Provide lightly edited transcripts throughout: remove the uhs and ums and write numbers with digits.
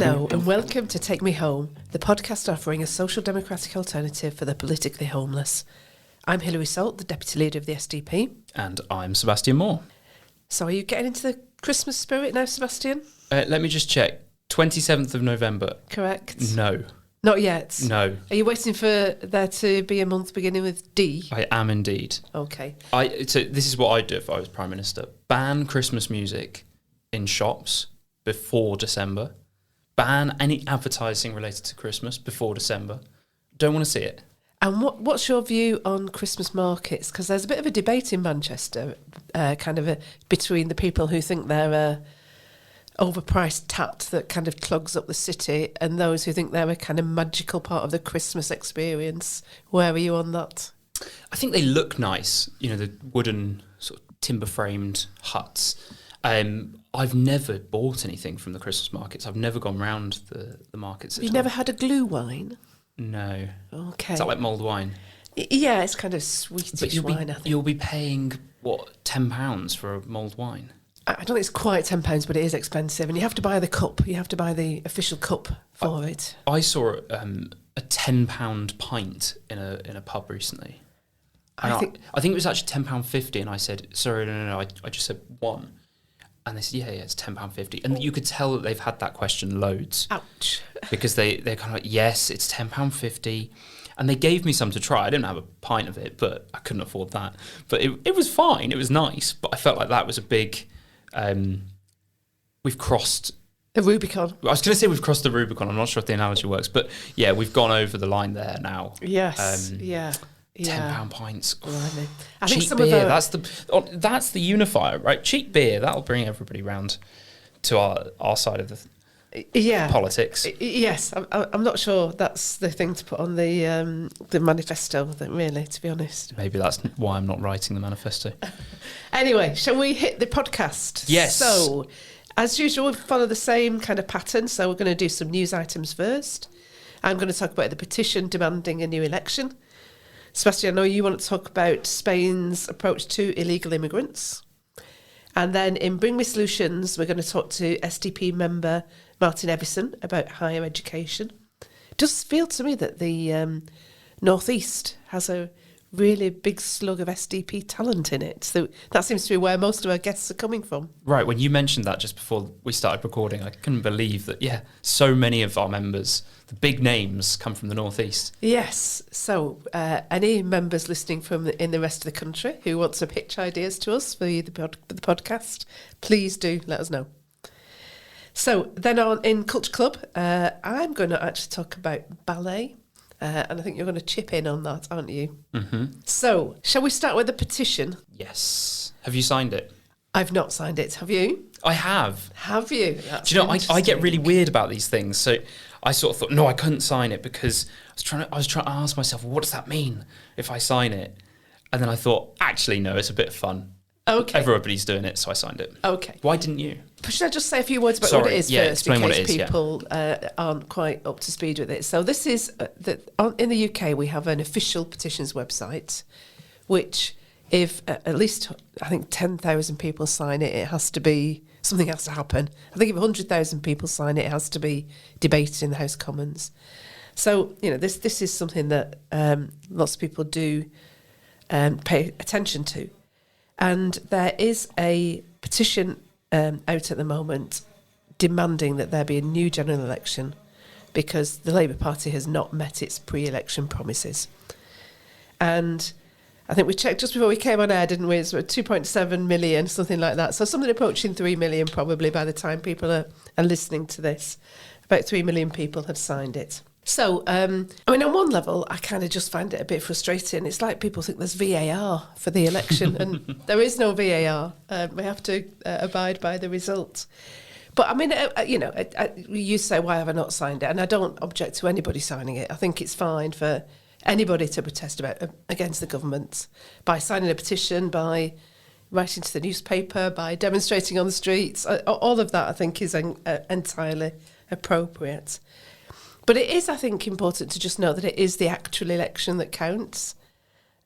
Hello and welcome to Take Me Home, the podcast offering a social democratic alternative for the politically homeless. I'm hilary.salt, the Deputy Leader of the SDP. And I'm Sebastian Moore. So are you getting into the Christmas spirit now, Sebastian? Let me just check. 27th of November. Correct. No. Not yet? No. Are you waiting for there to be a month beginning with D? I am indeed. Okay. So this is what I'd do if I was Prime Minister. Ban Christmas music in shops before December. Ban any advertising related to Christmas before December. Don't want to see it. And what's your view on Christmas markets? Because there's a bit of a debate in Manchester, between the people who think they're a overpriced tat that kind of clogs up the city and those who think they're a kind of magical part of the Christmas experience. Where are you on that? I think they look nice, the wooden sort of timber-framed huts. I've never bought anything from the Christmas markets. I've never gone round the markets. You've never had a glue wine? No. Okay. Is that like mulled wine? Yeah, it's kind of sweetish wine, I think. You'll be paying, £10 for a mulled wine? I don't think it's quite £10, but it is expensive. And you have to buy the cup. You have to buy the official cup for it. I saw a £10 pint in a pub recently. I think it was actually £10.50, and I said, sorry, no, I just said one. And they said, yeah, it's £10.50. And you could tell that they've had that question loads. Ouch. Because they're kind of like, yes, it's £10.50. And they gave me some to try. I didn't have a pint of it, but I couldn't afford that. But it was fine. It was nice. But I felt like that was a big... we've crossed... The Rubicon. I was going to say we've crossed the Rubicon. I'm not sure if the analogy works. But yeah, we've gone over the line there now. Yes, yeah. £10 pints. Blimey. I Cheap think some beer, of that's the unifier, right? Cheap beer, that'll bring everybody round to our side of the politics. Yes, I'm not sure that's the thing to put on the manifesto, really, to be honest. Maybe that's why I'm not writing the manifesto. Anyway, shall we hit the podcast? Yes. So, as usual, we follow the same kind of pattern. So we're going to do some news items first. I'm going to talk about the petition demanding a new election. Sebastian, I know you want to talk about Spain's approach to illegal immigrants. And then in Bring Me Solutions, we're going to talk to SDP member Martin Evison about higher education. It does feel to me that the North East has a really big slug of SDP talent in it. So that seems to be where most of our guests are coming from. Right, when you mentioned that just before we started recording, I couldn't believe that, so many of our members, the big names, come from the North East. Yes, so any members listening from in the rest of the country who want to pitch ideas to us for the podcast, please do let us know. So then in Culture Club, I'm going to actually talk about ballet. And I think you're going to chip in on that, aren't you? Mm-hmm. So, shall we start with the petition? Yes. Have you signed it? I've not signed it. Have you? I have. Have you? That's Do you know, I get really weird about these things. So I sort of thought, no, I couldn't sign it because I was trying to ask myself, well, what does that mean if I sign it? And then I thought, actually, no, it's a bit of fun. Okay. Everybody's doing it, so I signed it. Okay. Why didn't you? Should I just say a few words about what it is first, in case people aren't quite up to speed with it? So this is, in the UK, we have an official petitions website, which if at least, I think, 10,000 people sign it, something has to happen. I think if 100,000 people sign it, it has to be debated in the House of Commons. So, this is something that lots of people do pay attention to. And there is a petition out at the moment demanding that there be a new general election because the Labour Party has not met its pre-election promises. And I think we checked just before we came on air, didn't we? It's 2.7 million, something like that. So something approaching 3 million probably by the time people are listening to this. About 3 million people have signed it. So, on one level, I kind of just find it a bit frustrating. It's like people think there's VAR for the election, and there is no VAR. We have to abide by the result. But, I mean, you say, why have I not signed it? And I don't object to anybody signing it. I think it's fine for anybody to protest against the government by signing a petition, by writing to the newspaper, by demonstrating on the streets. All of that, I think, is entirely appropriate. But it is, I think, important to just know that it is the actual election that counts.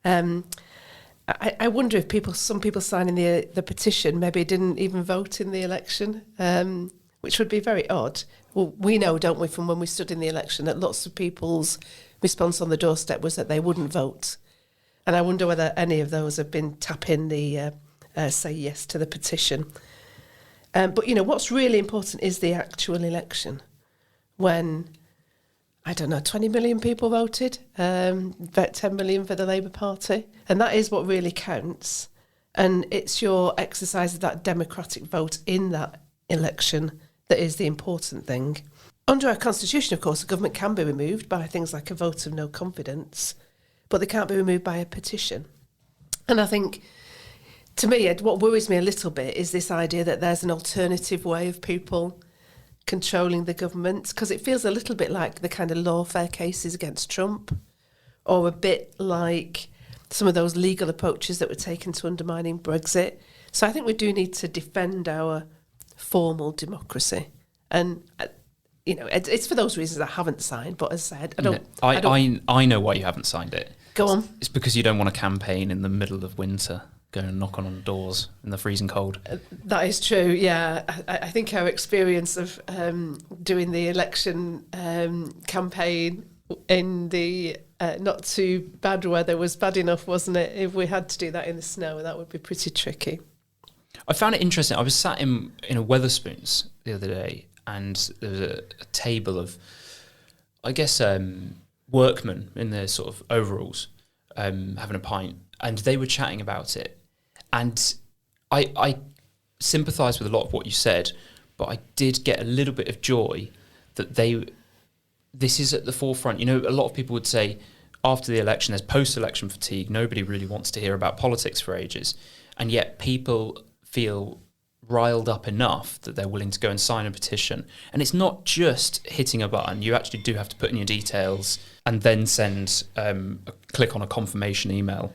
I wonder if some people signing the petition maybe didn't even vote in the election. which would be very odd. Well, we know, don't we, from when we stood in the election, that lots of people's response on the doorstep was that they wouldn't vote. And I wonder whether any of those have been tapping the say yes to the petition. But, what's really important is the actual election. When, 20 million people voted, about 10 million for the Labour Party. And that is what really counts. And it's your exercise of that democratic vote in that election that is the important thing. Under our constitution, of course, the government can be removed by things like a vote of no confidence, but they can't be removed by a petition. And I think, to me, what worries me a little bit is this idea that there's an alternative way of people controlling the government, because it feels a little bit like the kind of lawfare cases against Trump, or a bit like some of those legal approaches that were taken to undermining Brexit. So I think we do need to defend our formal democracy. And, it's for those reasons I haven't signed, but as I said, I know why you haven't signed it. Go on. It's because you don't want to campaign in the middle of winter, go and knock on doors in the freezing cold. That is true, yeah. I think our experience of doing the election campaign in the not too bad weather was bad enough, wasn't it? If we had to do that in the snow, that would be pretty tricky. I found it interesting. I was sat in a Wetherspoons the other day, and there was a table of, I guess, workmen in their sort of overalls having a pint, and they were chatting about it. And I sympathise with a lot of what you said, but I did get a little bit of joy that this is at the forefront. A lot of people would say after the election, there's post-election fatigue. Nobody really wants to hear about politics for ages. And yet people feel riled up enough that they're willing to go and sign a petition. And it's not just hitting a button. You actually do have to put in your details and then send click on a confirmation email.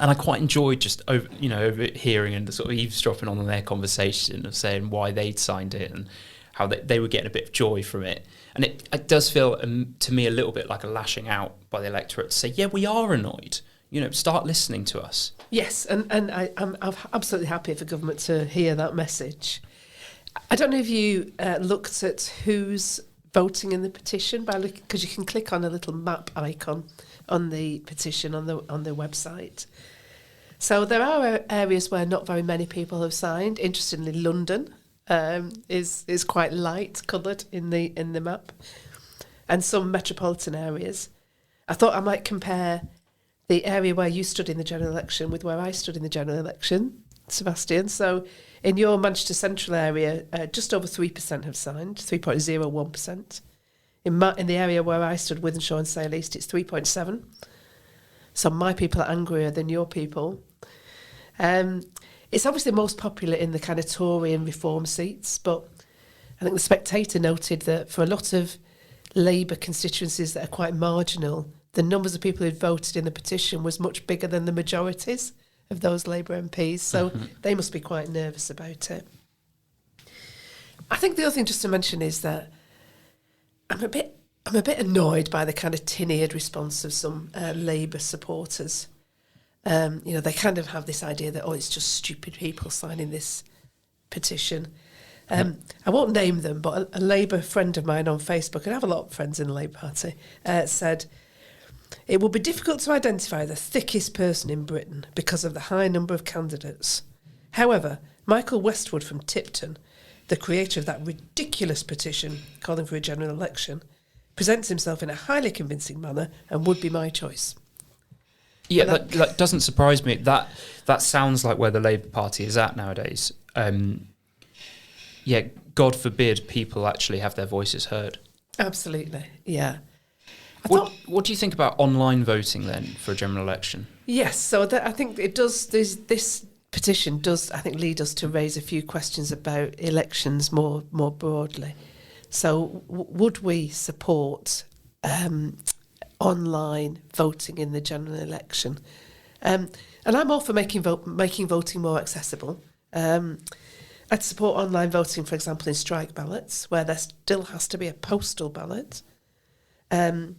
And I quite enjoyed just overhearing and sort of eavesdropping on their conversation of saying why they'd signed it and how they were getting a bit of joy from it. And it does feel to me a little bit like a lashing out by the electorate to say, yeah, we are annoyed. Start listening to us. Yes, and I'm absolutely happy for government to hear that message. I don't know if you looked at who's voting in the petition, because you can click on a little map icon on the petition on the website. So there are areas where not very many people have signed. Interestingly, London is quite light coloured in the map, and some metropolitan areas. I thought I might compare the area where you stood in the general election with where I stood in the general election, Sebastian. So in your Manchester Central area, just over 3% have signed, 3.01%. In the area where I stood, Wythenshawe and Sale East, it's 3.7%. So my people are angrier than your people. It's obviously most popular in the kind of Tory and Reform seats, but I think the Spectator noted that for a lot of Labour constituencies that are quite marginal, the numbers of people who voted in the petition was much bigger than the majorities of those Labour MPs, so they must be quite nervous about it. I think the other thing just to mention is that I'm a bit annoyed by the kind of tin-eared response of some Labour supporters. They kind of have this idea that, it's just stupid people signing this petition. I won't name them, but a Labour friend of mine on Facebook, and I have a lot of friends in the Labour Party, said, it will be difficult to identify the thickest person in Britain because of the high number of candidates. However, Michael Westwood from Tipton, the creator of that ridiculous petition calling for a general election, presents himself in a highly convincing manner and would be my choice. Yeah, that doesn't surprise me. That sounds like where the Labour Party is at nowadays. God forbid people actually have their voices heard. Absolutely, yeah. What do you think about online voting then for a general election? Yes, so I think it does. This petition does, I think, lead us to raise a few questions about elections more broadly. So, would we support online voting in the general election? And I'm all for making voting more accessible. I'd support online voting, for example, in strike ballots, where there still has to be a postal ballot. And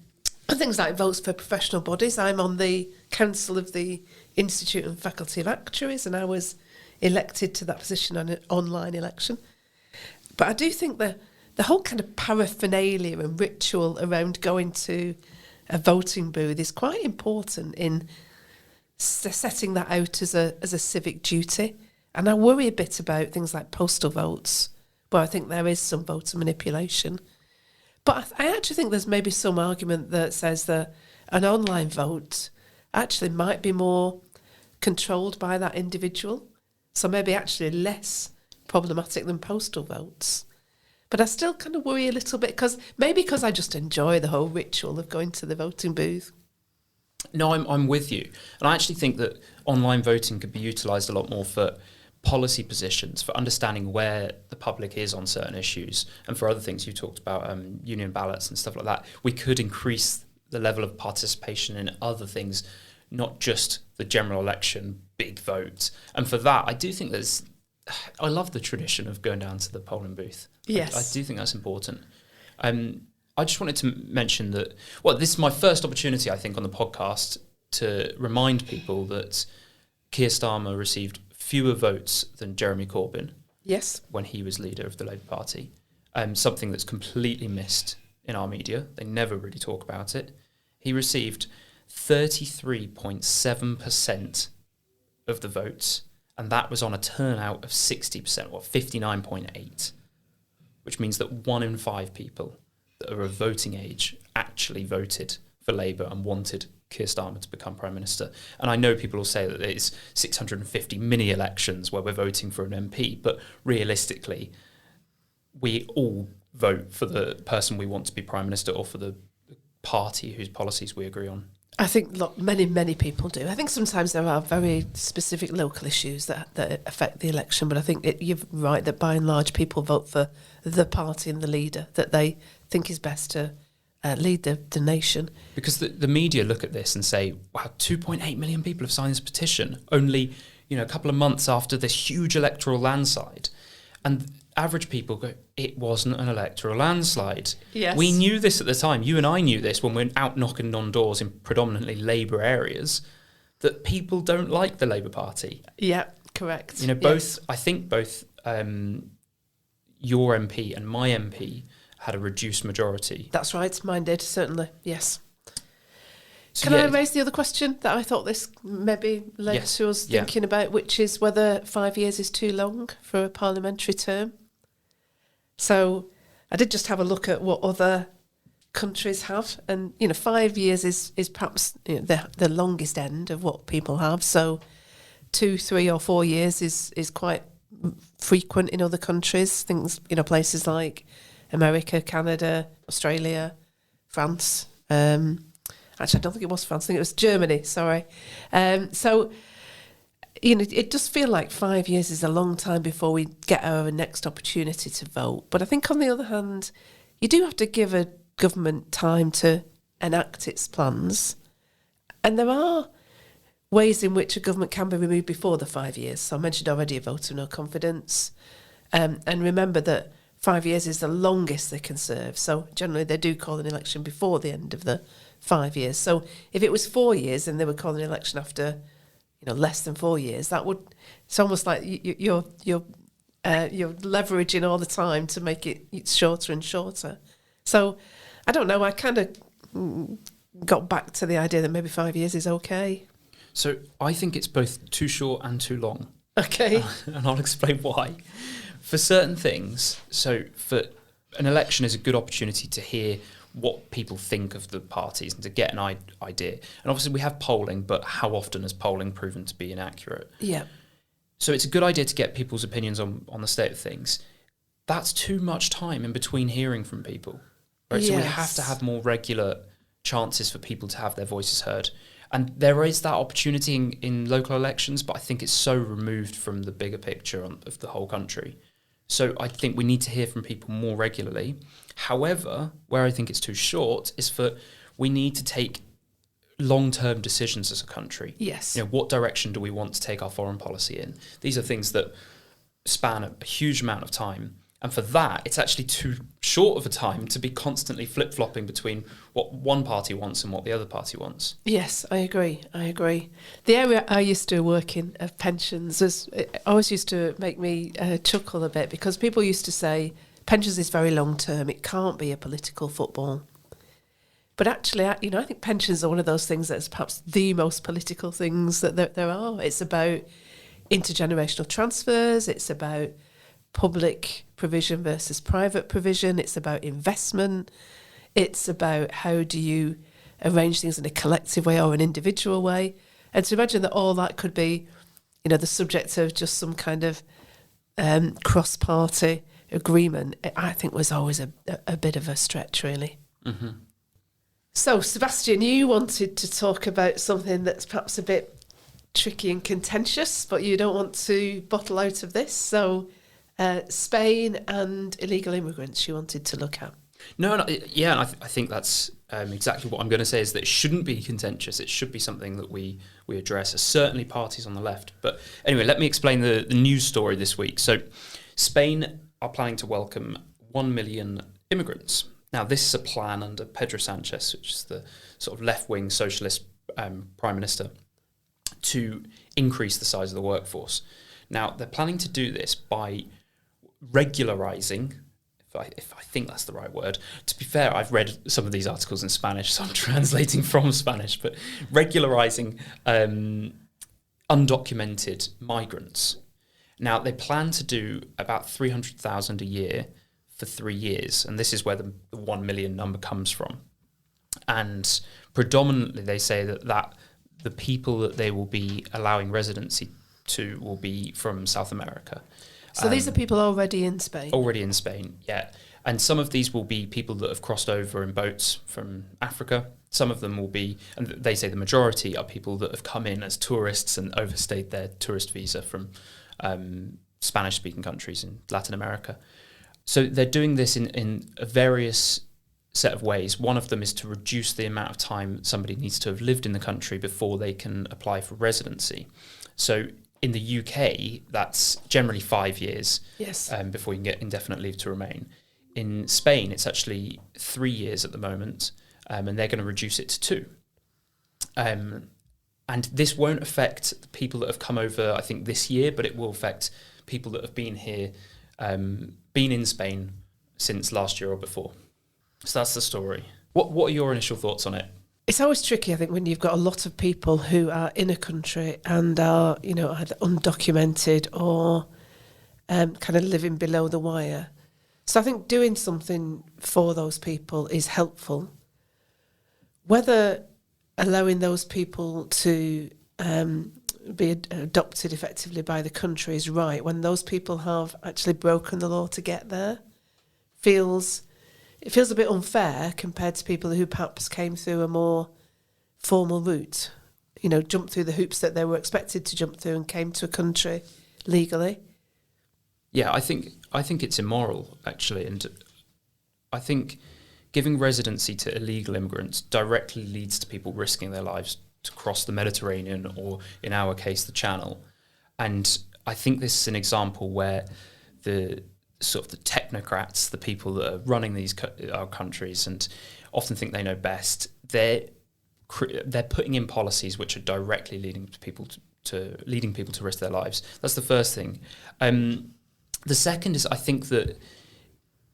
things like votes for professional bodies. I'm on the council of the Institute and Faculty of Actuaries, and I was elected to that position on an online election. But I do think the whole kind of paraphernalia and ritual around going to a voting booth is quite important in setting that out as a civic duty. And I worry a bit about things like postal votes, where I think there is some voter manipulation. But I actually think there's maybe some argument that says that an online vote actually might be more controlled by that individual, so maybe actually less problematic than postal votes. But I still kind of worry a little bit, because I just enjoy the whole ritual of going to the voting booth. No, I'm with you. And I actually think that online voting could be utilised a lot more for policy positions, for understanding where the public is on certain issues, and for other things you talked about, union ballots and stuff like that. We could increase the level of participation in other things, not just the general election, big vote. And for that, I do think I love the tradition of going down to the polling booth. Yes. I do think that's important. I just wanted to mention that, this is my first opportunity, I think, on the podcast to remind people that Keir Starmer received fewer votes than Jeremy Corbyn. Yes. When he was leader of the Labour Party. Something that's completely missed in our media. They never really talk about it. He received 33.7% of the votes, and that was on a turnout of 60%, or 59.8%, which means that 1 in 5 people that are of voting age actually voted for Labour and wanted Keir Starmer to become Prime Minister. And I know people will say that it's 650 mini-elections where we're voting for an MP, but realistically, we all vote for the person we want to be Prime Minister or for the party whose policies we agree on. I think many people do. I think sometimes there are very specific local issues that affect the election, but I think you're right that by and large people vote for the party and the leader that they think is best to lead the nation. Because the media look at this and say, wow, 2.8 million people have signed this petition only a couple of months after this huge electoral landslide. And average people go, it wasn't an electoral landslide. Yes. We knew this at the time. You and I knew this when we're out knocking on doors in predominantly Labour areas, that people don't like the Labour Party. Yeah, correct. Both. Yes. I think both your MP and my MP had a reduced majority. That's right. Mine did, certainly. Yes. Can I raise the other question that I thought this maybe led to us thinking about, which is whether 5 years is too long for a parliamentary term? So I did just have a look at what other countries have, and 5 years is perhaps the longest end of what people have. So 2, 3 or 4 years is quite frequent in other countries. Things places like America, Canada, Australia, France. Actually, I don't think it was France. I think it was Germany. Sorry. So, it does feel like 5 years is a long time before we get our next opportunity to vote. But I think, on the other hand, you do have to give a government time to enact its plans. And there are ways in which a government can be removed before the 5 years. So I mentioned already a vote of no confidence. And remember that 5 years is the longest they can serve. So generally they do call an election before the end of the 5 years. So if it was 4 years and they would call an election after, less than 4 years, it's almost like you're leveraging all the time to make it shorter and shorter. So I don't know. I kind of got back to the idea that maybe 5 years is okay. So I think it's both too short and too long. Okay. And I'll explain why. For certain things, so for an election is a good opportunity to hear what people think of the parties and to get an idea. And obviously we have polling, but how often has polling proven to be inaccurate? Yeah. So it's a good idea to get people's opinions on the state of things. That's too much time in between hearing from people. Right? Yes. So we have to have more regular chances for people to have their voices heard. And there is that opportunity in local elections, but I think it's so removed from the bigger picture of the whole country. So I think we need to hear from people more regularly. However, where I think it's too short is we need to take long-term decisions as a country. Yes. What direction do we want to take our foreign policy in? These are things that span a huge amount of time. And for that, it's actually too short of a time to be constantly flip-flopping between what one party wants and what the other party wants. Yes, I agree. The area I used to work in of pensions always used to make me chuckle a bit, because people used to say pensions is very long-term, it can't be a political football. But actually, I think pensions are one of those things that's perhaps the most political things that there are. It's about intergenerational transfers, it's about public provision versus private provision, it's about investment, it's about how do you arrange things in a collective way or an individual way. And to imagine that all that could be, the subject of just some kind of cross-party agreement, I think was always a bit of a stretch, really. Mm-hmm. So, Sebastian, you wanted to talk about something that's perhaps a bit tricky and contentious, but you don't want to bottle out of this. So, Spain and illegal immigrants you wanted to look at. No, yeah, and I think that's exactly what I'm going to say, is that it shouldn't be contentious. It should be something that we address, as certainly parties on the left. But anyway, let me explain the news story this week. So, Spain are planning to welcome 1 million immigrants. Now, this is a plan under Pedro Sanchez, which is the sort of left-wing socialist prime minister, to increase the size of the workforce. Now, they're planning to do this by regularizing, if I think that's the right word. To be fair, I've read some of these articles in Spanish, so I'm translating from Spanish, but regularizing undocumented migrants. Now, they plan to do about 300,000 a year for 3 years, and this is where the 1 million number comes from. And predominantly they say that the people that they will be allowing residency to will be from South America. So these are people already in Spain? Already in Spain, yeah. And some of these will be people that have crossed over in boats from Africa. Some of them will be, and they say the majority are people that have come in as tourists and overstayed their tourist visa from Spanish-speaking countries in Latin America. So they're doing this in a various set of ways. One of them is to reduce the amount of time somebody needs to have lived in the country before they can apply for residency. So in the UK, that's generally 5 years. Yes. Before you can get indefinite leave to remain. In Spain, it's actually 3 years at the moment, and they're going to reduce it to 2. And this won't affect the people that have come over, I think, this year, but it will affect people that have been here, been in Spain since last year or before. So that's the story. What are your initial thoughts on it? It's always tricky, I think, when you've got a lot of people who are in a country and are, either undocumented or kind of living below the wire. So I think doing something for those people is helpful. Whether allowing those people to be adopted effectively by the country is right, when those people have actually broken the law to get there, it feels a bit unfair compared to people who perhaps came through a more formal route, jumped through the hoops that they were expected to jump through and came to a country legally. Yeah, I think it's immoral, actually, and I think giving residency to illegal immigrants directly leads to people risking their lives to cross the Mediterranean, or in our case, the Channel. And I think this is an example where the technocrats, the people that are running our countries and often think they know best, they're putting in policies which are directly leading people to risk their lives. That's the first thing. The second is, I think that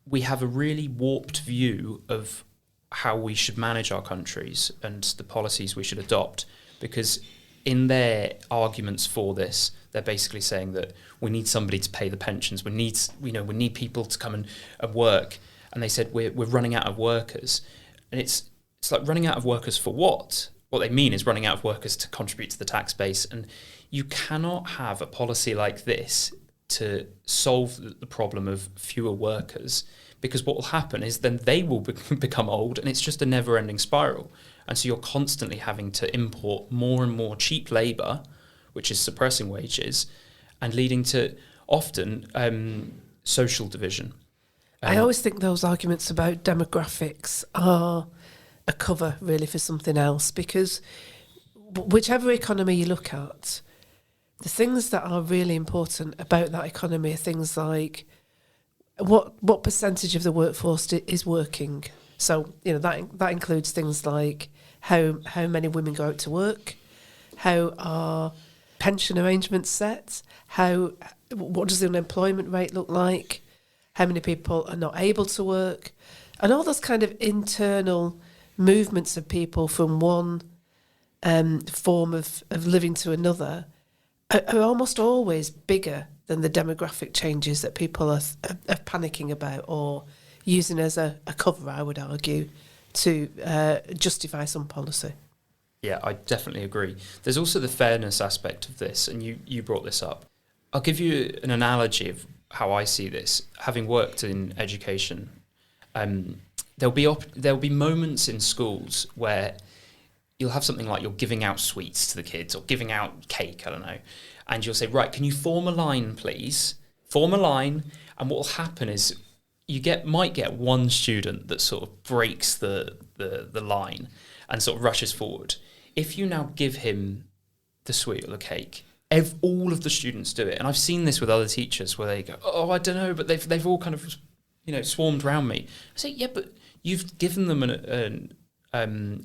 we have a really warped view of how we should manage our countries and the policies we should adopt, because in their arguments for this, they're basically saying that we need somebody to pay the pensions. We need people to come and work. And they said we're running out of workers, and it's like running out of workers for what? What they mean is running out of workers to contribute to the tax base. And you cannot have a policy like this to solve the problem of fewer workers, because what will happen is then they will become old, and it's just a never-ending spiral. And so you're constantly having to import more and more cheap labour, which is suppressing wages and leading to often social division. I always think those arguments about demographics are a cover really for something else, because whichever economy you look at, the things that are really important about that economy are things like what percentage of the workforce is working. So, that includes things like how many women go out to work, how are pension arrangements set, what does the unemployment rate look like, how many people are not able to work, and all those kind of internal movements of people from one form of living to another are almost always bigger than the demographic changes that people are panicking about or using as a cover, I would argue, to justify some policy. Yeah, I definitely agree. There's also the fairness aspect of this, and you brought this up. I'll give you an analogy of how I see this. Having worked in education, there'll be moments in schools where you'll have something like you're giving out sweets to the kids or giving out cake, I don't know, and you'll say, right, can you form a line, please? Form a line, and what will happen is you might get one student that sort of breaks the line and sort of rushes forward. If you now give him the sweet or the cake, all of the students do it. And I've seen this with other teachers where they go, oh, I don't know, but they've all kind of, swarmed around me. I say, yeah, but you've given them an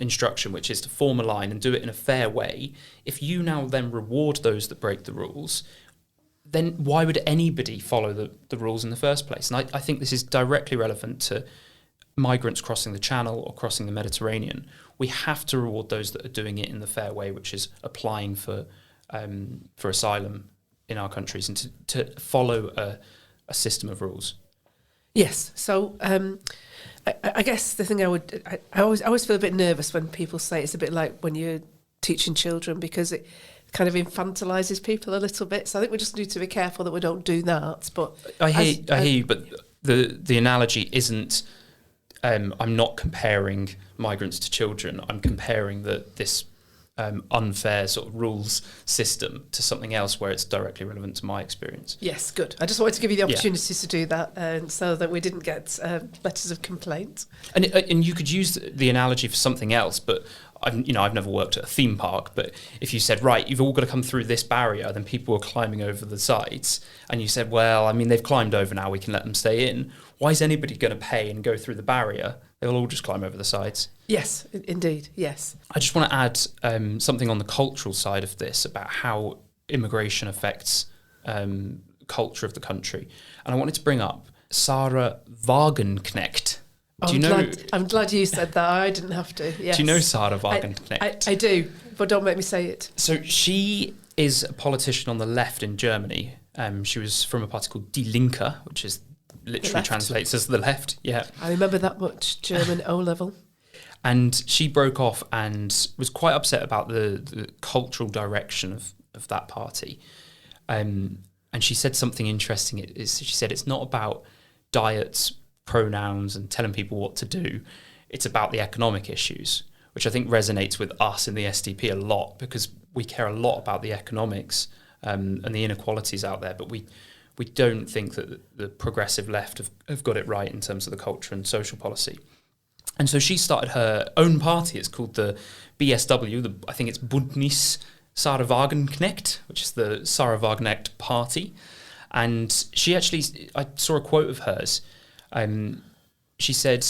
instruction, which is to form a line and do it in a fair way. If you now then reward those that break the rules, then why would anybody follow the rules in the first place? And I think this is directly relevant to migrants crossing the Channel or crossing the Mediterranean. We have to reward those that are doing it in the fair way, which is applying for asylum in our countries and to follow a system of rules. Yes. So I guess the thing I always feel a bit nervous when people say it's a bit like when you're teaching children, because it kind of infantilises people a little bit. So I think we just need to be careful that we don't do that. But I hear you, but the analogy isn't. I'm not comparing migrants to children. I'm comparing this unfair sort of rules system to something else where it's directly relevant to my experience. Yes, good. I just wanted to give you the opportunity to do that, so that we didn't get letters of complaint. And you could use the analogy for something else, but I've never worked at a theme park. But if you said, right, you've all got to come through this barrier, then people were climbing over the sides, and you said, well, I mean, they've climbed over now, we can let them stay in. Why is anybody going to pay and go through the barrier? They'll all just climb over the sides. Yes, indeed, yes. I just want to add something on the cultural side of this about how immigration affects culture of the country. And I wanted to bring up Sarah Wagenknecht. I'm glad you said that. I didn't have to. Yes. Do you know Sarah Wagenknecht? I do, but don't make me say it. So she is a politician on the left in Germany. She was from a party called Die Linke, which is literally translates as the left. Yeah, I remember that much German O level. And she broke off and was quite upset about the cultural direction of that party. And she said something interesting. She said it's not about diets, pronouns, and telling people what to do. It's about the economic issues, which I think resonates with us in the SDP a lot, because we care a lot about the economics and the inequalities out there, but we don't think that the progressive left have got it right in terms of the culture and social policy. And so she started her own party. It's called the BSW, I think it's Bündnis Sarah Wagenknecht, which is the Sarah Wagenknecht Party. And she actually, I saw a quote of hers. She said,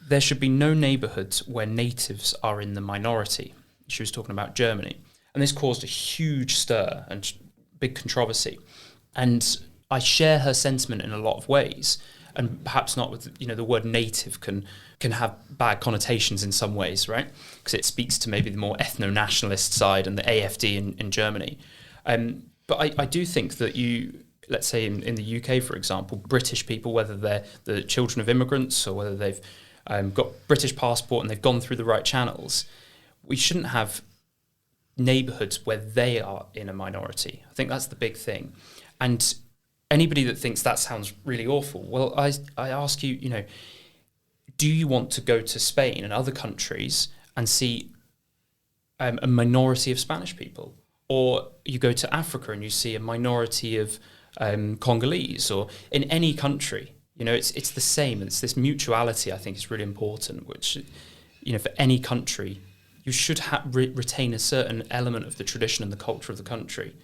there should be no neighbourhoods where natives are in the minority. She was talking about Germany. And this caused a huge stir and big controversy. And I share her sentiment in a lot of ways, and perhaps not with, the word native can have bad connotations in some ways, right? Because it speaks to maybe the more ethno-nationalist side and the AfD in Germany. But I do think that let's say in the UK, for example, British people, whether they're the children of immigrants or whether they've got British passport and they've gone through the right channels, we shouldn't have neighbourhoods where they are in a minority. I think that's the big thing. And anybody that thinks that sounds really awful, well, I ask you, do you want to go to Spain and other countries and see a minority of Spanish people? Or you go to Africa and you see a minority of Congolese, or in any country, it's the same. It's this mutuality, I think, is really important, which, for any country, you should retain a certain element of the tradition and the culture of the country.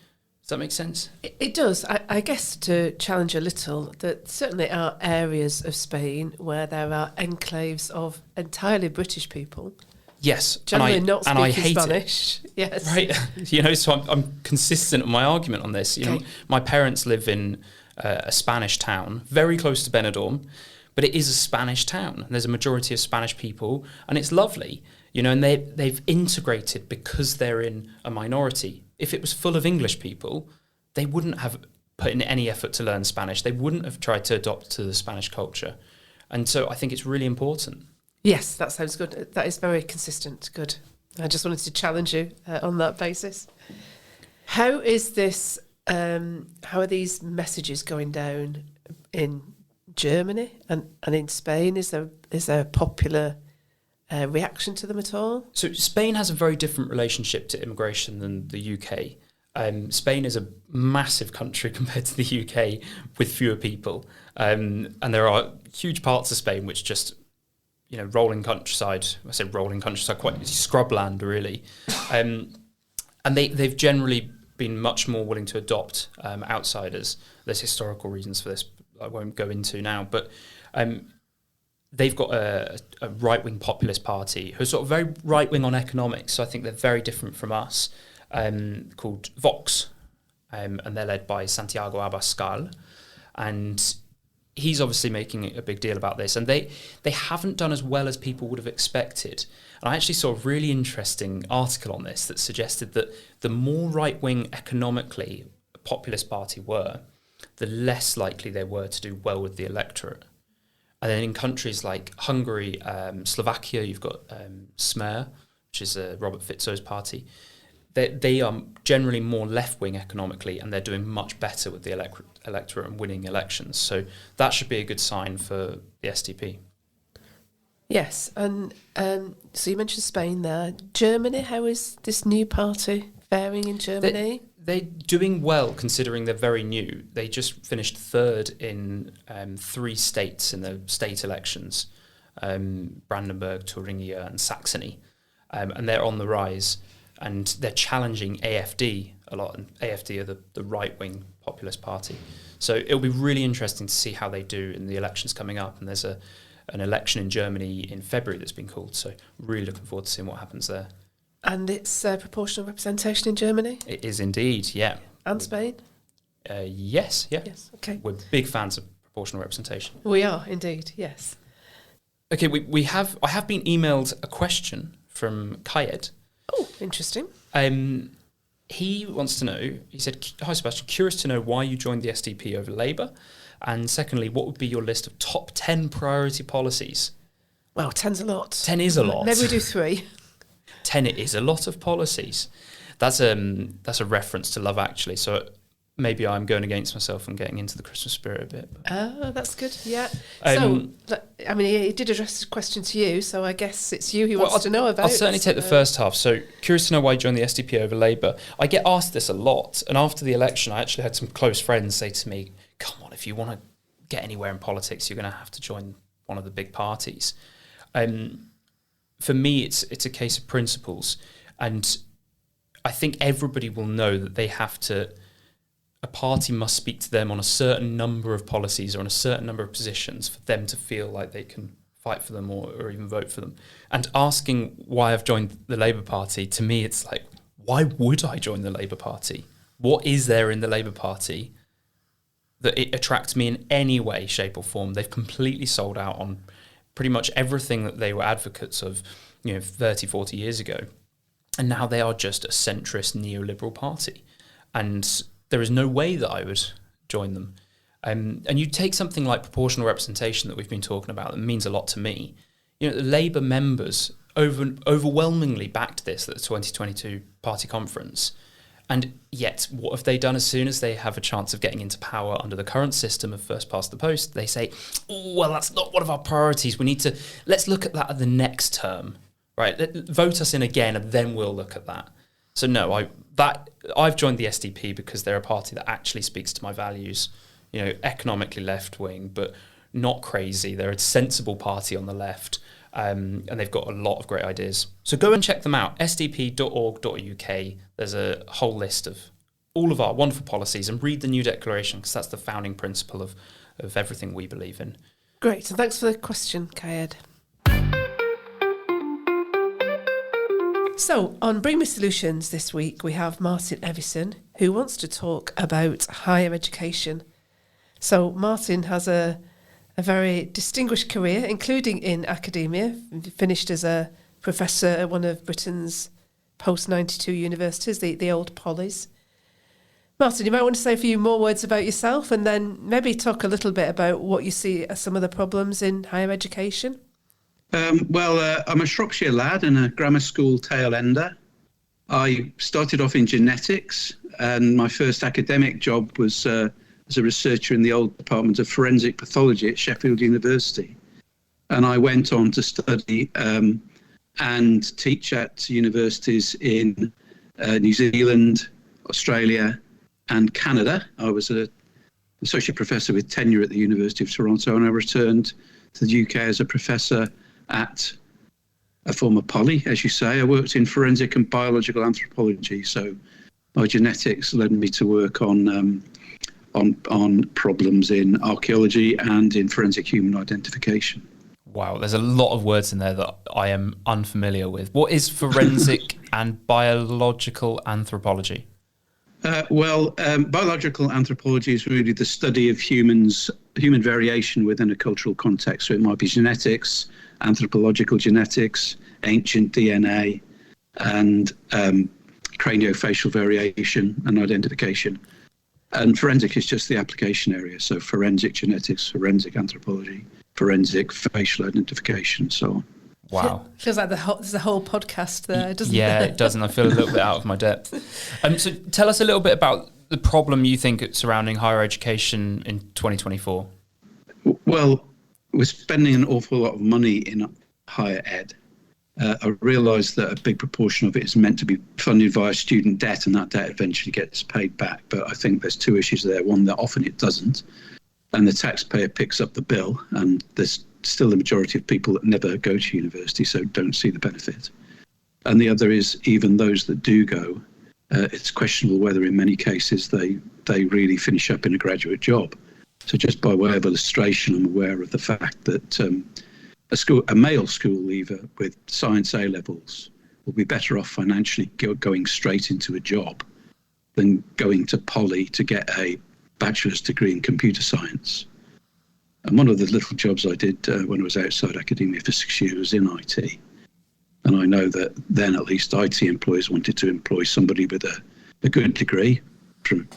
Does that make sense? It does. I guess to challenge a little, that certainly are areas of Spain where there are enclaves of entirely British people. Yes, generally not speaking I hate Spanish. It. Yes, right. So I'm consistent in my argument on this. You know, my parents live in a Spanish town, very close to Benidorm, but it is a Spanish town. There's a majority of Spanish people, and it's lovely. You know, and they've integrated because they're in a minority. If it was full of English people, they wouldn't have put in any effort to learn Spanish. They wouldn't have tried to adopt to the Spanish culture. And so I think it's really important. Yes, that sounds good. That is very consistent. Good. I just wanted to challenge you on that basis. How is this, how are these messages going down in Germany and in Spain? Is there a popular reaction to them at all? So Spain has a very different relationship to immigration than the UK. Spain is a massive country compared to the UK with fewer people. And there are huge parts of Spain which just, you know, rolling countryside. I say rolling countryside, quite scrubland really. And they've generally been much more willing to adopt outsiders. There's historical reasons for this I won't go into now, but they've got a right-wing populist party who's sort of very right-wing on economics, so I think they're very different from us, called Vox, and they're led by Santiago Abascal, and he's obviously making a big deal about this, and they haven't done as well as people would have expected. And I actually saw a really interesting article on this that suggested that the more right-wing economically a populist party were, the less likely they were to do well with the electorate. And then in countries like Hungary, Slovakia, you've got Smer, which is Robert Fico's party. They are generally more left-wing economically, and they're doing much better with the electorate and winning elections. So that should be a good sign for the SDP. Yes, and so you mentioned Spain there. Germany, how is this new party faring in Germany? They're doing well considering they're very new. They just finished third in 3 states in the state elections, Brandenburg, Thuringia and Saxony. And they're on the rise, and they're challenging AfD a lot. And AfD are the right-wing populist party. So it'll be really interesting to see how they do in the elections coming up. And there's an election in Germany in February that's been called. So really looking forward to seeing what happens there. And it's proportional representation in Germany? It is indeed, yeah. And Spain? Yes, yeah. Yes, okay. We're big fans of proportional representation. We are, indeed, yes. Okay, I have been emailed a question from Kayed. Oh, interesting. He wants to know, he said, "Hi Sebastian, curious to know why you joined the SDP over Labour, and secondly, what would be your list of top 10 priority policies?" Well, 10's a lot. 10 is a lot. Maybe we do 3. 10 it is a lot of policies. That's a reference to Love Actually, so maybe I'm going against myself and getting into the Christmas spirit a bit. Oh, that's good, yeah. So, I mean, he did address the question to you, so I guess it's you he wants to know about. I'll certainly take the first half. So, curious to know why you joined the SDP over Labour. I get asked this a lot, and after the election, I actually had some close friends say to me, "Come on, if you want to get anywhere in politics, you're going to have to join one of the big parties." For me, it's a case of principles, and I think everybody will know that they have to. A party must speak to them on a certain number of policies or on a certain number of positions for them to feel like they can fight for them or even vote for them. And asking why I've joined the Labour Party, to me, it's like, why would I join the Labour Party? What is there in the Labour Party that it attracts me in any way, shape or form? They've completely sold out on pretty much everything that they were advocates of, 30, 40 years ago. And now they are just a centrist neoliberal party. And there is no way that I would join them. And you take something like proportional representation that we've been talking about that means a lot to me. The Labour members overwhelmingly backed this at the 2022 party conference. And yet, what have they done as soon as they have a chance of getting into power under the current system of first past the post? They say, "Oh, well, that's not one of our priorities. Let's look at that at the next term, right? Vote us in again, and then we'll look at that." So no, I've joined the SDP because they're a party that actually speaks to my values. Economically left wing, but not crazy. They're a sensible party on the left. And they've got a lot of great ideas. So go and check them out, sdp.org.uk. There's a whole list of all of our wonderful policies and read the new declaration, because that's the founding principle of everything we believe in. Great. So thanks for the question, Kayed. So on Bring Me Solutions this week, we have Martin Evison, who wants to talk about higher education. So Martin has a very distinguished career, including in academia. He finished as a professor at one of Britain's post-92 universities, the old Polys. Martin, you might want to say a few more words about yourself and then maybe talk a little bit about what you see as some of the problems in higher education. I'm a Shropshire lad and a grammar school tail ender. I started off in genetics, and my first academic job was as a researcher in the old Department of Forensic Pathology at Sheffield University. And I went on to study and teach at universities in New Zealand, Australia, and Canada. I was an associate professor with tenure at the University of Toronto, and I returned to the UK as a professor at a former poly, as you say. I worked in forensic and biological anthropology, so my genetics led me to work on problems in archaeology and in forensic human identification. Wow, there's a lot of words in there that I am unfamiliar with. What is forensic and biological anthropology? Biological anthropology is really the study of human variation within a cultural context. So it might be genetics, anthropological genetics, ancient DNA, and craniofacial variation and identification. And forensic is just the application area. So forensic genetics, forensic anthropology, forensic facial identification, and so on. Wow. Feels like there's a whole podcast there, doesn't it? Yeah, it doesn't. I feel a little bit out of my depth. So tell us a little bit about the problem you think surrounding higher education in 2024. Well, we're spending an awful lot of money in higher ed. I realise that a big proportion of it is meant to be funded via student debt, and that debt eventually gets paid back. But I think there's two issues there. One, that often it doesn't, and the taxpayer picks up the bill, and there's still the majority of people that never go to university, so don't see the benefit. And the other is, even those that do go, it's questionable whether in many cases they really finish up in a graduate job. So just by way of illustration, I'm aware of the fact that a male school leaver with science A levels will be better off financially going straight into a job than going to poly to get a bachelor's degree in computer science. And one of the little jobs I did when I was outside academia for 6 years was in IT. And I know that then at least IT employers wanted to employ somebody with a good degree,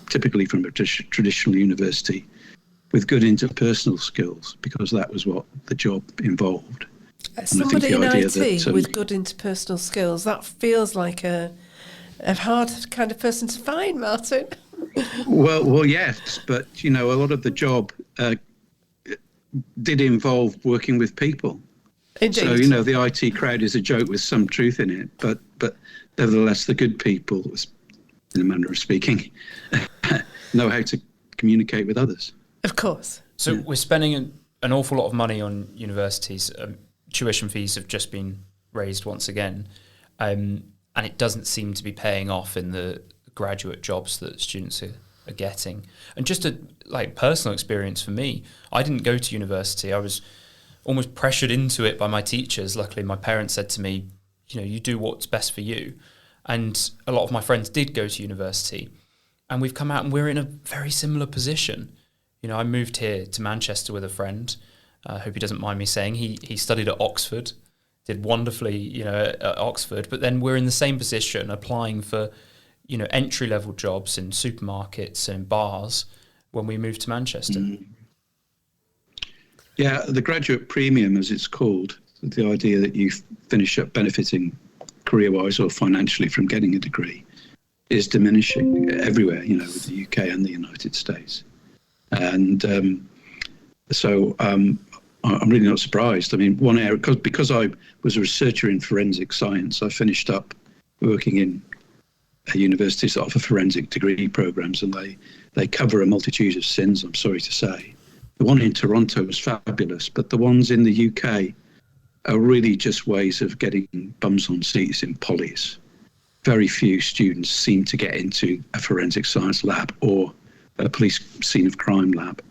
typically from a traditional university, with good interpersonal skills, because that was what the job involved. Somebody in IT with good interpersonal skills, that feels like a hard kind of person to find, Martin. Well, yes, but, a lot of the job did involve working with people. Indeed. So, the IT crowd is a joke with some truth in it, but nevertheless, the good people, in a manner of speaking, know how to communicate with others. Of course. So we're spending an awful lot of money on universities. Tuition fees have just been raised once again, and it doesn't seem to be paying off in the graduate jobs that students are getting. And just a personal experience for me, I didn't go to university. I was almost pressured into it by my teachers. Luckily, my parents said to me, you do what's best for you. And a lot of my friends did go to university, and we've come out and we're in a very similar position. I moved here to Manchester with a friend. I hope he doesn't mind me saying he studied at Oxford, did wonderfully, at Oxford. But then we're in the same position, applying for, entry-level jobs in supermarkets and bars when we moved to Manchester. Mm-hmm. Yeah, the graduate premium, as it's called, the idea that you finish up benefiting career-wise or financially from getting a degree, is diminishing everywhere, with the UK and the United States. And so I'm really not surprised. I mean, one area, because I was a researcher in forensic science, I finished up working in universities that offer forensic degree programs, and they cover a multitude of sins, I'm sorry to say. The one in Toronto was fabulous, but the ones in the UK are really just ways of getting bums on seats in polys. very few students seem to get into a forensic science lab or a police scene of crime lab.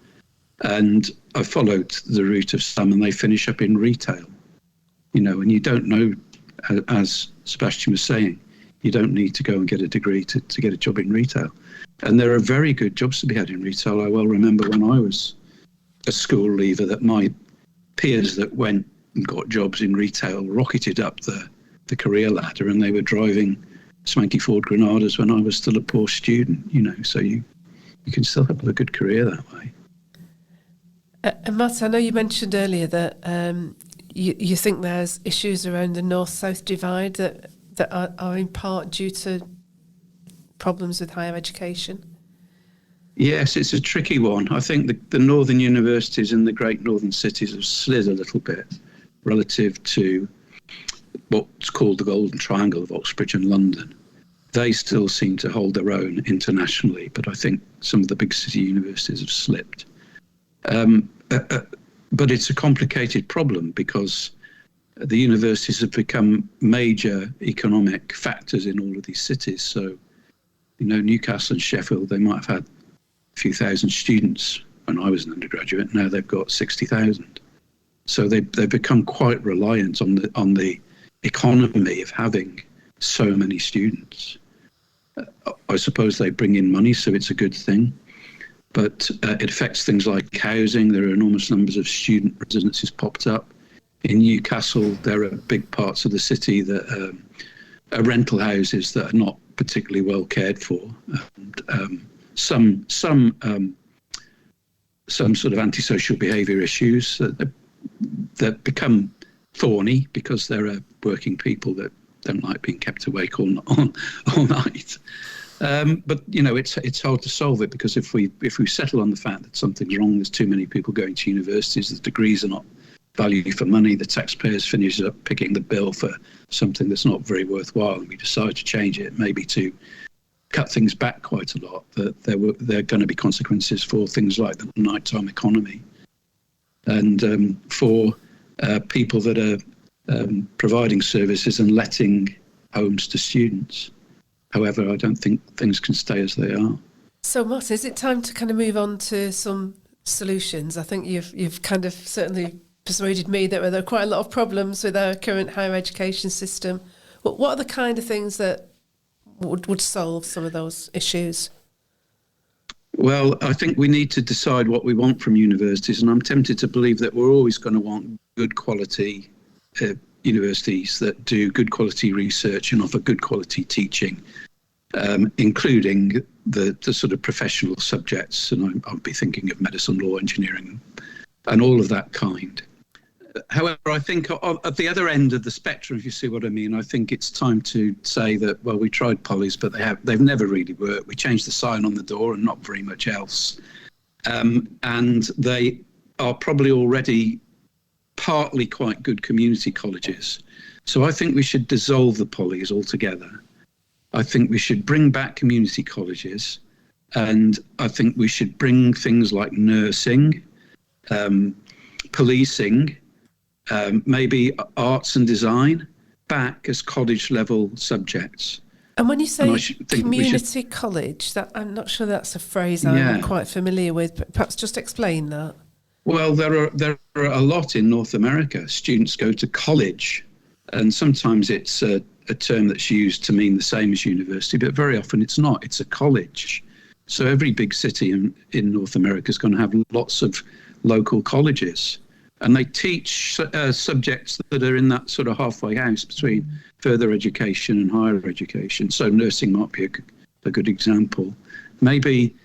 And I followed the route of some, and they finish up in retail. And you don't know, as Sebastian was saying, you don't need to go and get a degree to get a job in retail. And there are very good jobs to be had in retail. I well remember when I was a school leaver that my peers that went and got jobs in retail rocketed up the career ladder, and they were driving swanky Ford Granadas when I was still a poor student, so you can still have a good career that way. And Matt, I know you mentioned earlier that you think there's issues around the north-south divide that are in part due to problems with higher education. Yes, it's a tricky one. I think the northern universities in the great northern cities have slid a little bit relative to what's called the Golden Triangle of Oxbridge and London. They still seem to hold their own internationally, but I think some of the big city universities have slipped. But it's a complicated problem because the universities have become major economic factors in all of these cities. So, Newcastle and Sheffield, they might have had a few thousand students when I was an undergraduate. Now they've got 60,000. So they've become quite reliant on the economy of having so many students. I suppose they bring in money, so it's a good thing. But it affects things like housing. There are enormous numbers of student residences popped up. In Newcastle, there are big parts of the city that are rental houses that are not particularly well cared for. And, some sort of antisocial behaviour issues that become thorny because there are working people that don't like being kept awake all night. But it's hard to solve it because if we settle on the fact that something's wrong, there's too many people going to universities, the degrees are not valued for money, the taxpayers finish up picking the bill for something that's not very worthwhile, and we decide to change it, maybe to cut things back quite a lot, that there are going to be consequences for things like the nighttime economy and for people that are providing services and letting homes to students. However, I don't think things can stay as they are. So, Matt, is it time to kind of move on to some solutions? I think you've kind of certainly persuaded me that there are quite a lot of problems with our current higher education system. What are the kind of things that would solve some of those issues? Well, I think we need to decide what we want from universities, and I'm tempted to believe that we're always going to want good quality universities that do good quality research and offer good quality teaching, including the sort of professional subjects. And I'll be thinking of medicine, law, engineering, and all of that kind. However, I think at the other end of the spectrum, if you see what I mean, I think it's time to say that, well, we tried polys, but they've never really worked. We changed the sign on the door and not very much else. And they are probably already partly quite good community colleges. So I think we should dissolve the polys altogether. I think we should bring back community colleges, and I think we should bring things like nursing, policing, maybe arts and design back as college level subjects. And when you say community college, that I'm not sure that's a phrase I'm quite familiar with, but perhaps just explain that. Well, there are a lot in North America. Students go to college, and sometimes it's a term that's used to mean the same as university, but very often it's not. It's a college. So every big city in North America is going to have lots of local colleges, and they teach subjects that are in that sort of halfway house between further education and higher education. So nursing might be a good example. Maybe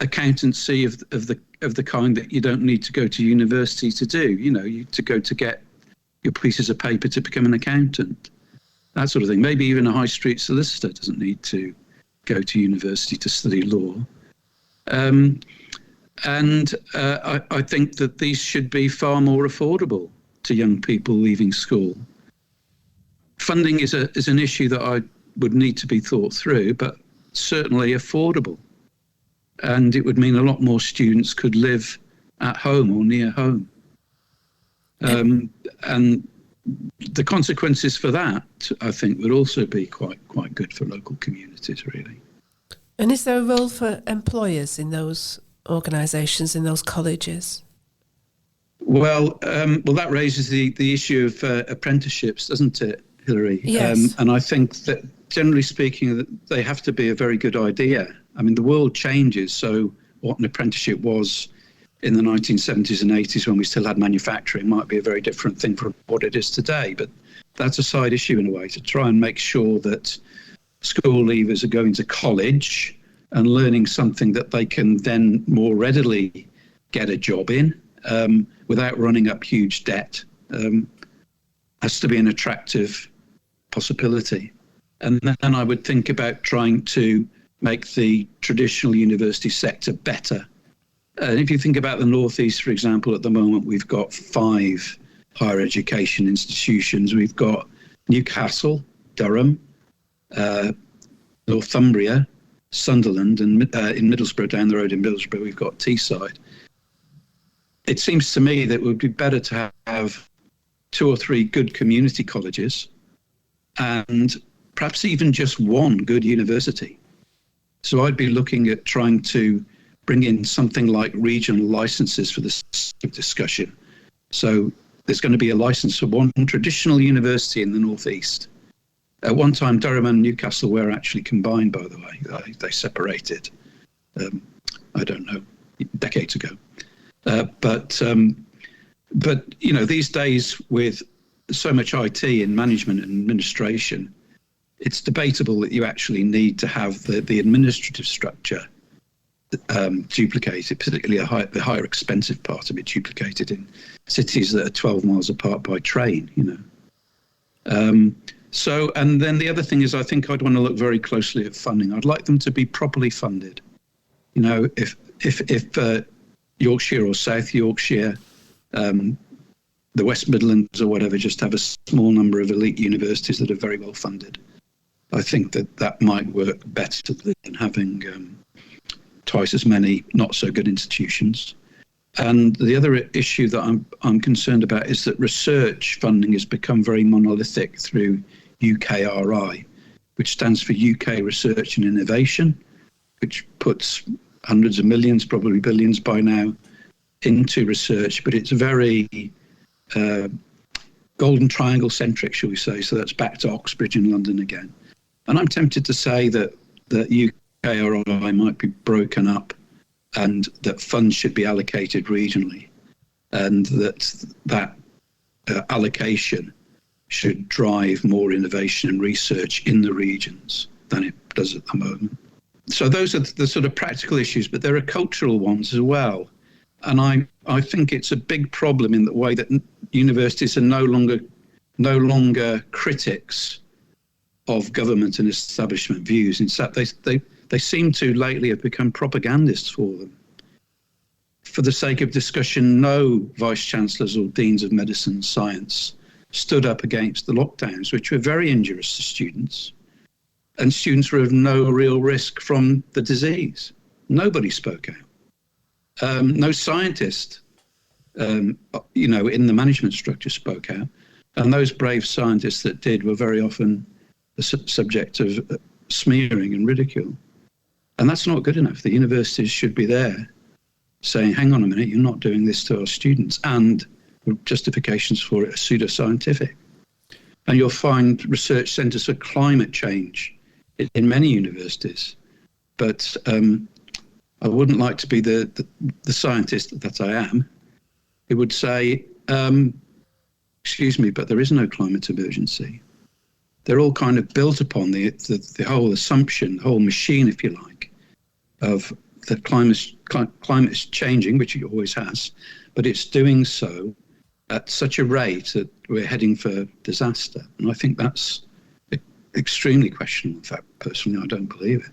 accountancy of the kind that you don't need to go to university to do. To get your pieces of paper to become an accountant, that sort of thing. Maybe even a high street solicitor doesn't need to go to university to study law. And I think that these should be far more affordable to young people leaving school. Funding is an issue that I would need to be thought through, but certainly affordable. And it would mean a lot more students could live at home or near home. And the consequences for that, I think, would also be quite good for local communities, really. And is there a role for employers in those organisations, in those colleges? Well, that raises the issue of apprenticeships, doesn't it, Hilary? Yes. And I think that, generally speaking, they have to be a very good idea. I mean, the world changes, so what an apprenticeship was in the 1970s and 80s when we still had manufacturing might be a very different thing from what it is today. But that's a side issue in a way, to try and make sure that school leavers are going to college and learning something that they can then more readily get a job in without running up huge debt. Has to be an attractive possibility. And then I would think about trying to make the traditional university sector better. And if you think about the Northeast, for example, at the moment, we've got 5 higher education institutions. We've got Newcastle, Durham, Northumbria, Sunderland, and in Middlesbrough, down the road in Middlesbrough, we've got Teesside. It seems to me that it would be better to have 2 or 3 good community colleges and perhaps even just one good university. So I'd be looking at trying to bring in something like regional licenses for this discussion. So there's going to be a license for one traditional university in the Northeast. At one time, Durham and Newcastle were actually combined, by the way. They separated, I don't know, decades ago. But you know, these days with so much IT in management and administration, it's debatable that you actually need to have the administrative structure duplicated, particularly the higher expensive part of it duplicated in cities that are 12 miles apart by train, you know. So, and then the other thing is, I think I'd want to look very closely at funding. I'd like them to be properly funded. You know, if Yorkshire or South Yorkshire, the West Midlands or whatever, just have a small number of elite universities that are very well funded, I think that might work better than having twice as many not so good institutions. And the other issue that I'm concerned about is that research funding has become very monolithic through UKRI, which stands for UK Research and Innovation, which puts hundreds of millions, probably billions by now, into research, but it's very Golden Triangle centric, shall we say. So that's back to Oxbridge in London again. And I'm tempted to say that UKRI might be broken up and that funds should be allocated regionally, and that allocation should drive more innovation and research in the regions than it does at the moment. So those are the sort of practical issues, but there are cultural ones as well. And I think it's a big problem in the way that universities are no longer critics of government and establishment views. In fact, they seem to lately have become propagandists for them. For the sake of discussion, no vice-chancellors or deans of medicine and science stood up against the lockdowns, which were very injurious to students. And students were of no real risk from the disease. Nobody spoke out. No scientist, in the management structure spoke out. And those brave scientists that did were very often the subject of smearing and ridicule. And that's not good enough. The universities should be there saying, hang on a minute, you're not doing this to our students. And justifications for it are pseudoscientific. And you'll find research centres for climate change in many universities. But I wouldn't like to be the scientist that I am. It would say, excuse me, but there is no climate emergency. They're all kind of built upon the whole assumption, the whole machine, if you like, of the climate is changing, which it always has, but it's doing so at such a rate that we're heading for disaster. And I think that's extremely questionable. In fact, personally, I don't believe it.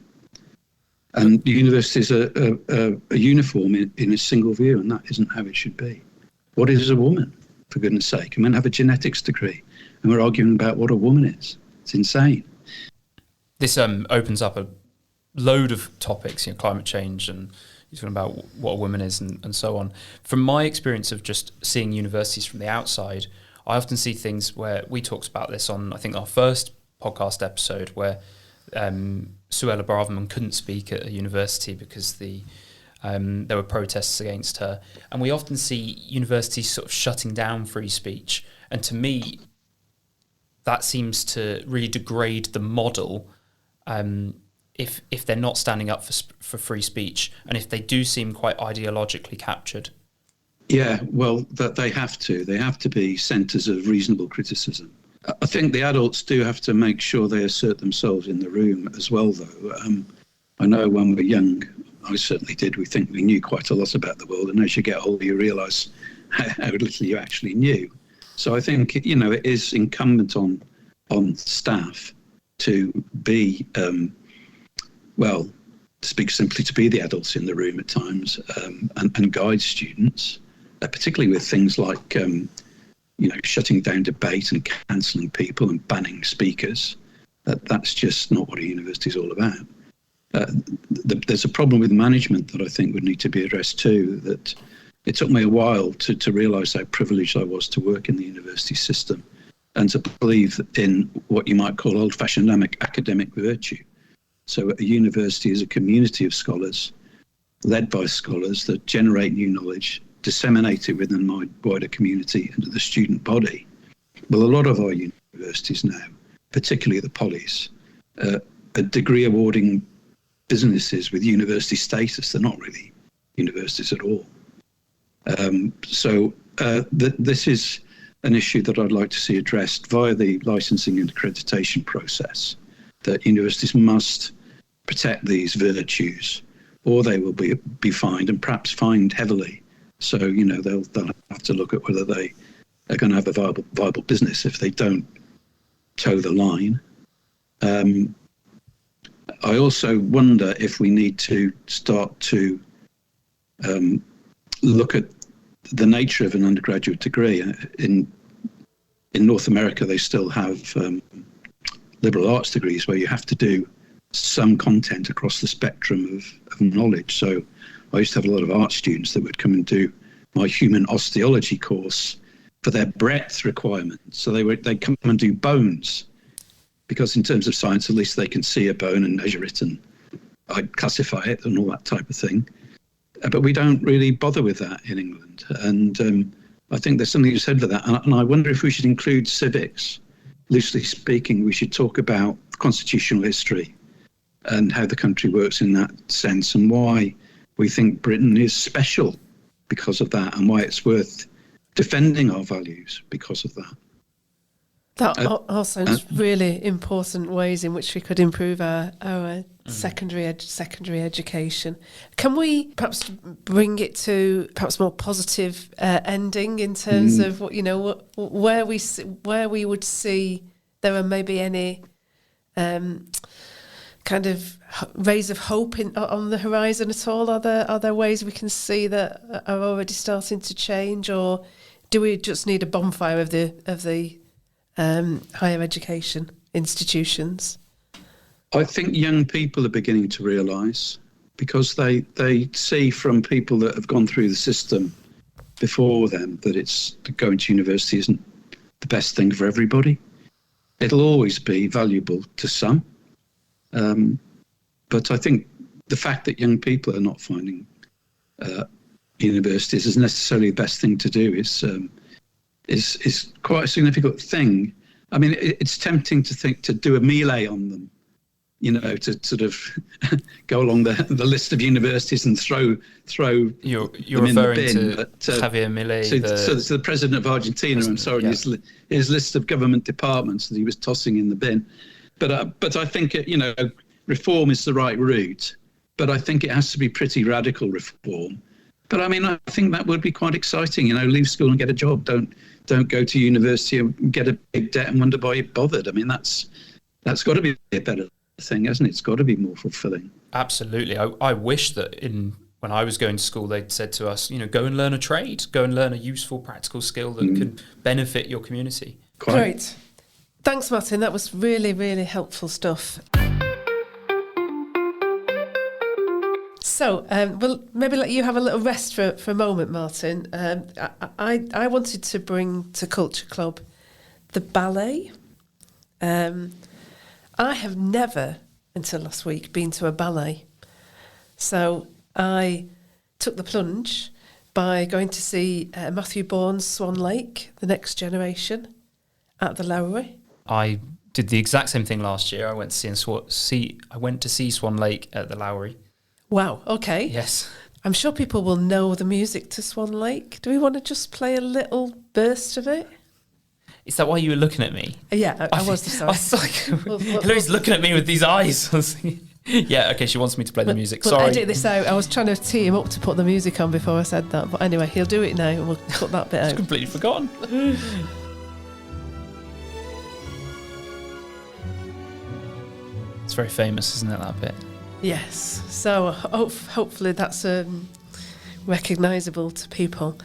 And the universities are uniform in a single view, and that isn't how it should be. What is a woman, for goodness sake? I mean, have a genetics degree, and we're arguing about what a woman is. It's insane. This opens up a load of topics, climate change, and you're talking about what a woman is and so on. From my experience of just seeing universities from the outside, I often see things where we talked about this on, I think, our first podcast episode, where Suella Braverman couldn't speak at a university because there were protests against her. And we often see universities sort of shutting down free speech. And to me, that seems to really degrade the model if they're not standing up for free speech, and if they do seem quite ideologically captured. Yeah, well, that they have to be centres of reasonable criticism. I think the adults do have to make sure they assert themselves in the room as well, though. I know when we were young, I certainly did, we think we knew quite a lot about the world, and as you get older you realise how little you actually knew. So I think, it is incumbent on staff to be, to speak simply, to be the adults in the room at times, and guide students, particularly with things like, shutting down debate and cancelling people and banning speakers. That's just not what a university is all about. There's a problem with management that I think would need to be addressed too, that it took me a while to realise how privileged I was to work in the university system and to believe in what you might call old-fashioned academic virtue. So a university is a community of scholars, led by scholars, that generate new knowledge, disseminate it within my wider community and to the student body. Well, a lot of our universities now, particularly the polys, are degree awarding businesses with university status. They're not really universities at all. This is an issue that I'd like to see addressed via the licensing and accreditation process, that universities must protect these virtues or they will be fined, and perhaps fined heavily. So, they'll have to look at whether they are going to have a viable business if they don't toe the line. I also wonder if we need to start to look at the nature of an undergraduate degree. In North America, they still have liberal arts degrees where you have to do some content across the spectrum of knowledge. So I used to have a lot of art students that would come and do my human osteology course for their breadth requirements. So they'd come and do bones, because in terms of science, at least they can see a bone and measure it and I'd classify it and all that type of thing. But we don't really bother with that in England. And I think there's something you said for that. And I wonder if we should include civics. Loosely speaking, we should talk about constitutional history and how the country works in that sense, and why we think Britain is special because of that, and why it's worth defending our values because of that. That all sounds really important ways in which we could improve our secondary education. Can we perhaps bring it to perhaps more positive ending in terms of where we would see there are maybe any kind of rays of hope on the horizon at all? Are there ways we can see that are already starting to change, or do we just need a bonfire of the higher education institutions? I think young people are beginning to realise, because they see from people that have gone through the system before them that it's going to university isn't the best thing for everybody. It'll always be valuable to some. But I think the fact that young people are not finding universities as necessarily the best thing to do is quite a significant thing. I mean, it's tempting to think to do a melee on them, to sort of go along the list of universities and throw you're them in the bin. To Javier Milei, so the president of Argentina, his list of government departments that he was tossing in the bin. But I think reform is the right route, but I think it has to be pretty radical reform. But I mean, I think that would be quite exciting. Leave school and get a job. Don't go to university and get a big debt and wonder why you bothered. I mean, that's got to be a better thing, hasn't it? It's got to be more fulfilling. Absolutely. I wish that when I was going to school, they'd said to us, go and learn a trade, go and learn a useful practical skill that can benefit your community. Great. Thanks, Martin. That was really, really helpful stuff. So we'll maybe let you have a little rest for a moment, Martin. I wanted to bring to Culture Club the ballet. I have never, until last week, been to a ballet. So I took the plunge by going to see Matthew Bourne's Swan Lake, The Next Generation, at the Lowry. I did the exact same thing last year. I went to see Swan Lake at the Lowry. Wow, okay. Yes. I'm sure people will know the music to Swan Lake. Do we want to just play a little burst of it? Is that why you were looking at me? Yeah, I was. Sorry. I was like, Hilary's looking at me with these eyes. Yeah, okay, she wants me to play the music. Sorry. We'll edit this out. I was trying to tee him up to put the music on before I said that. But anyway, he'll do it now and we'll cut that bit out. It's completely forgotten. It's very famous, isn't it, that bit? Yes. So hopefully that's recognisable to people.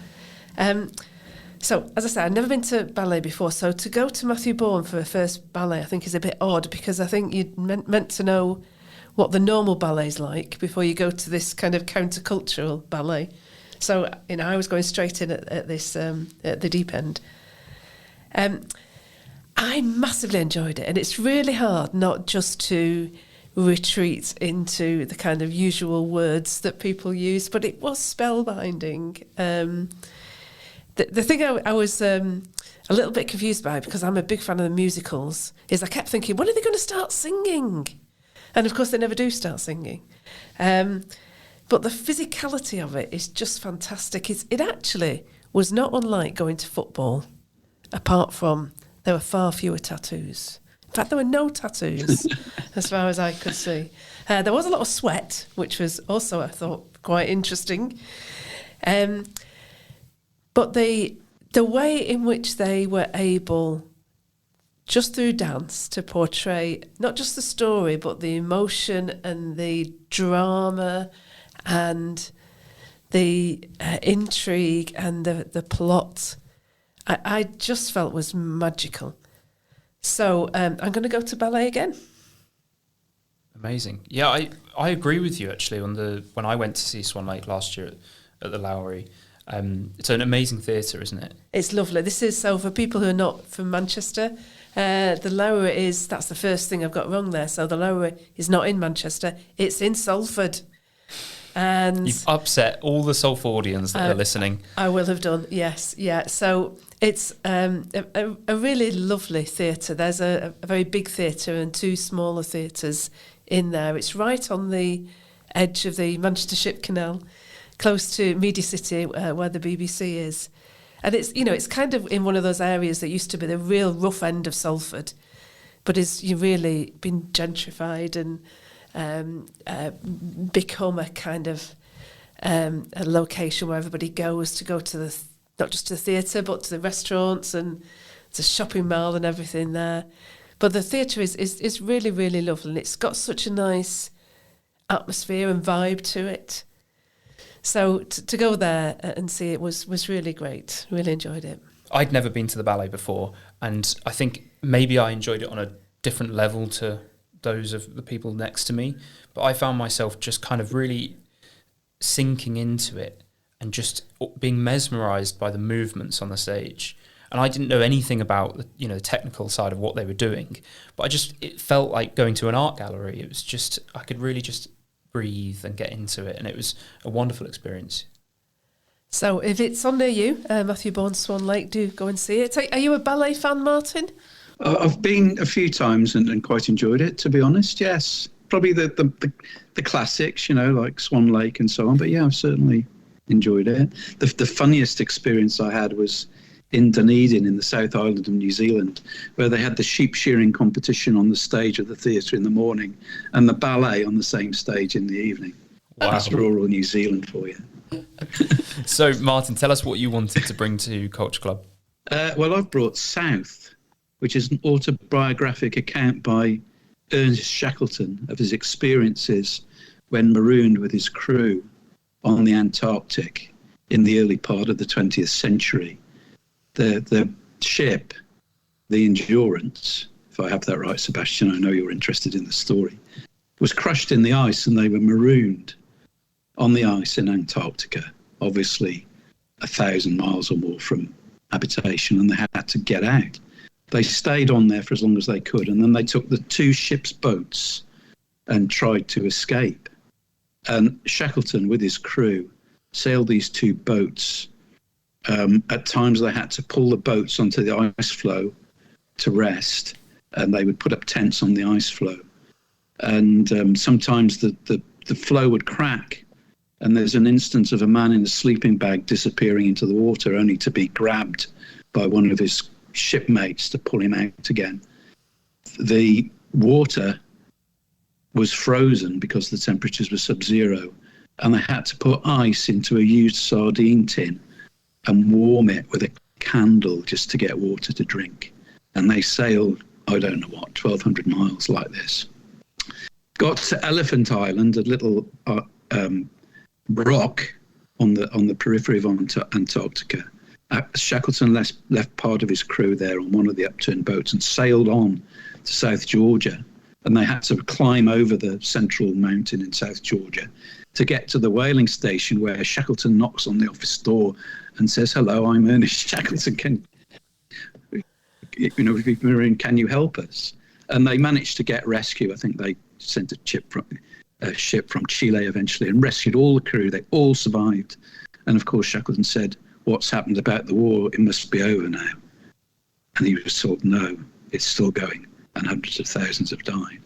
So, as I said, I've never been to ballet before, so to go to Matthew Bourne for a first ballet I think is a bit odd, because I think you're meant to know what the normal ballet's like before you go to this kind of countercultural ballet. So, I was going straight in at this, at the deep end. I massively enjoyed it, and it's really hard not just to retreat into the kind of usual words that people use, but it was spellbinding. The thing I was a little bit confused by, because I'm a big fan of the musicals, is I kept thinking, when are they going to start singing? And of course they never do start singing. But the physicality of it is just fantastic. It actually was not unlike going to football, apart from there were far fewer tattoos. In fact, there were no tattoos, as far as I could see. There was a lot of sweat, which was also, I thought, quite interesting. But the way in which they were able, just through dance, to portray not just the story, but the emotion and the drama and the intrigue and the plot, I just felt was magical. So I'm going to go to ballet again. Amazing. Yeah, I agree with you, actually, when I went to see Swan Lake last year at the Lowry. It's an amazing theatre, isn't it? It's lovely. This is, so for people who are not from Manchester, the Lowry that's the first thing I've got wrong there. So the Lowry is not in Manchester, it's in Salford. And you've upset all the Salfordians that are listening. I will have done, yes, yeah. So it's a really lovely theatre. There's a very big theatre and two smaller theatres in there. It's right on the edge of the Manchester Ship Canal, close to Media City, where the BBC is. And it's kind of in one of those areas that used to be the real rough end of Salford, but you've really been gentrified and become a kind of a location where everybody goes to go to not just to the theatre, but to the restaurants, and there's a shopping mall and everything there. But the theatre is really, really lovely, and it's got such a nice atmosphere and vibe to it. So to go there and see it was really great. Really enjoyed it. I'd never been to the ballet before, and I think maybe I enjoyed it on a different level to those of the people next to me. But I found myself just kind of really sinking into it and just being mesmerised by the movements on the stage. And I didn't know anything about the technical side of what they were doing, but it felt like going to an art gallery. It was just, I could really just breathe and get into it, and it was a wonderful experience. So if it's on near you, Matthew Bourne's Swan Lake, do go and see it. Are you a ballet fan, Martin? I've been a few times and quite enjoyed it, to be honest, yes. Probably the classics, like Swan Lake and so on, but yeah, I've certainly enjoyed it. The funniest experience I had was in Dunedin in the South Island of New Zealand, where they had the sheep shearing competition on the stage of the theatre in the morning and the ballet on the same stage in the evening. Wow. That's rural New Zealand for you. So, Martin, tell us what you wanted to bring to Culture Club. Well, I've brought South, which is an autobiographic account by Ernest Shackleton of his experiences when marooned with his crew on the Antarctic in the early part of the 20th century. The ship, the Endurance, if I have that right, Sebastian, I know you're interested in the story, was crushed in the ice and they were marooned. on the ice in Antarctica, obviously 1,000 miles or more from habitation, and they had to get out. They stayed on there for as long as they could, and then they took the 2 ships' boats and tried to escape. And Shackleton, with his crew, sailed these 2 boats. At times they had to pull the boats onto the ice floe to rest, and they would put up tents on the ice floe. And sometimes the floe would crack, and there's an instance of a man in a sleeping bag disappearing into the water, only to be grabbed by one of his shipmates to pull him out again. The water was frozen because the temperatures were sub-zero, and they had to put ice into a used sardine tin and warm it with a candle just to get water to drink. And they sailed, I don't know what, 1,200 miles like this. Got to Elephant Island, a little rock on the periphery of Antarctica. Shackleton left part of his crew there on one of the upturned boats and sailed on to South Georgia. And they had to climb over the central mountain in South Georgia to get to the whaling station, where Shackleton knocks on the office door and says, "Hello, I'm Ernest Shackleton. Can you help us?" And they managed to get rescue. I think they sent a ship from Chile eventually and rescued all the crew. They all survived. And of course, Shackleton said, "What's happened about the war? It must be over now." And he was told, "No, it's still going, and hundreds of thousands have died."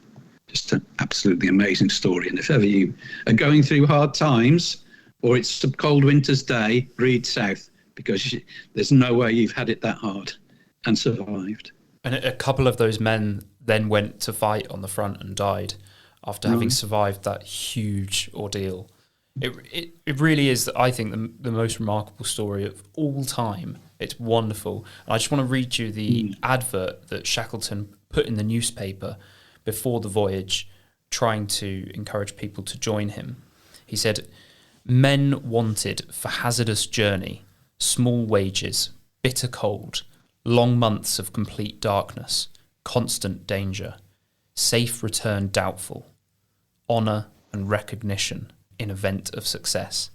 Just an absolutely amazing story. And if ever you are going through hard times, or it's a cold winter's day, read South, because there's no way you've had it that hard and survived. And a couple of those men then went to fight on the front and died after having survived that huge ordeal. It really is, I think, the most remarkable story of all time. It's wonderful. And I just want to read you the advert that Shackleton put in the newspaper before the voyage, trying to encourage people to join him. He said, "Men wanted for hazardous journey, small wages, bitter cold, long months of complete darkness, constant danger, safe return doubtful, honour and recognition in event of success."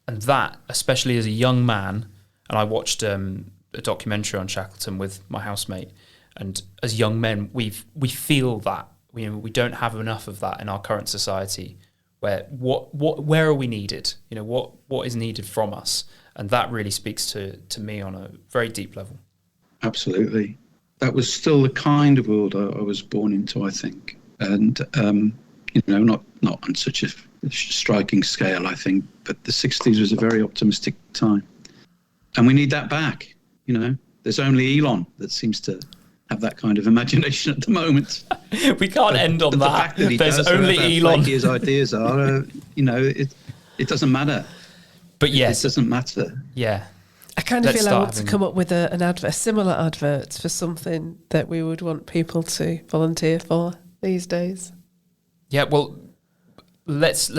And that, especially as a young man, and I watched a documentary on Shackleton with my housemate, and as young men, we feel that we don't have enough of that in our current society. Where are we needed? What is needed from us, and that really speaks to me on a very deep level. Absolutely, that was still the kind of world I was born into, I think, and not on such a striking scale, I think, but the 60s was a very optimistic time, and we need that back. There's only Elon that seems to have that kind of imagination at the moment. We can't end on that. The fact that there's only Elon. His ideas are, it doesn't matter. But yes, it doesn't matter. Yeah, I kind of feel I want to come up with a similar advert for something that we would want people to volunteer for these days. Yeah, well, let's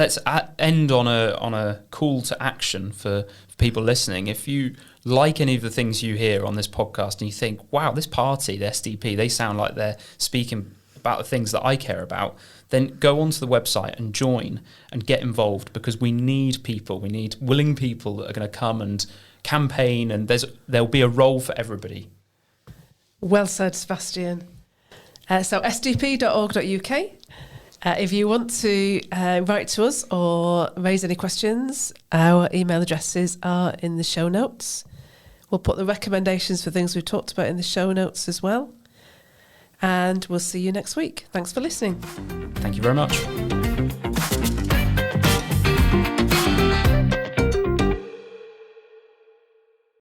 end on a call to action for people listening. If you like any of the things you hear on this podcast and you think, wow, this party, the SDP, they sound like they're speaking about the things that I care about, then go onto the website and join and get involved, because we need people. We need willing people that are going to come and campaign, and there'll be a role for everybody. Well said, Sebastian. So sdp.org.uk. If you want to write to us or raise any questions, our email addresses are in the show notes. We'll put the recommendations for things we've talked about in the show notes as well. And we'll see you next week. Thanks for listening. Thank you very much.